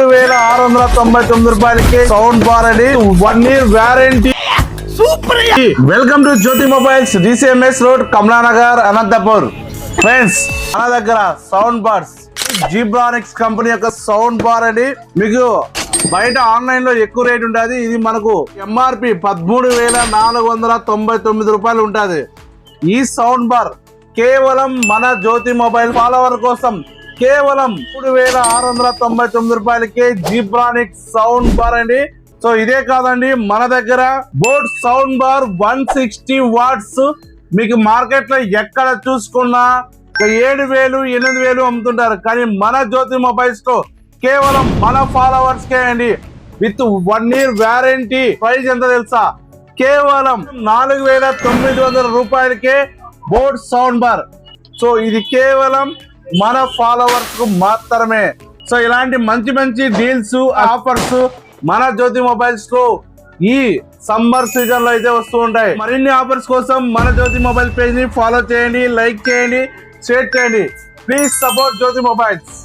3699 రూపాయలకి sound bar అని 1 year warranty. Super. Welcome to Jyothi mobiles, DCMS road, Kamalanagar, Anantapur. Friends, మన దగ్గర సౌండ్ బార్స్ జీబ్రానిక్స్ కంపెనీ యొక్క సౌండ్ బార్ అని మీకు బయట ఆన్లైన్ లో ఎక్కువ రేట్ ఉంటుంది. ఇది మనకు ఎంఆర్పి 13,499 రూపాయలు ఉంటుంది. ఈ సౌండ్ బార్ కేవలం మన జ్యోతి మొబైల్ ఫాలోవర్ కోసం కేవలం 3,699 రూపాయలకి జీబ్రానిక్స్ సౌండ్ బార్ అండి. సో ఇదే కాదండి, మన దగ్గర బోట్ సౌండ్ బార్ 160 వాట్స్ మీకు మార్కెట్ లో ఎక్కడ చూసుకున్నా 7,000 8,000 అమ్ముతుంటారు. కానీ మన జ్యోతి మొబైల్స్ లో కేవలం మన ఫాలోవర్స్ కే అండి, విత్ 1 year వారంటీ. ప్రైస్ ఎంత తెలుసా? కేవలం 4,900 రూపాయలకే బోట్ సౌండ్ బార్. సో ఇది కేవలం మన ఫాలోవర్స్ కు మాత్రమే. సో ఇలాంటి మంచి మంచి డీల్స్, ఆఫర్స్ మన జ్యోతి మొబైల్స్ లో ఈ సమ్మర్ సీజన్ లో అయితే వస్తూ ఉంటాయి. మరిన్ని ఆఫర్స్ కోసం మన జ్యోతి మొబైల్ పేజ్ ని ఫాలో చేయండి, లైక్ చేయండి, షేర్ చేయండి. Please support Jyothi mobiles.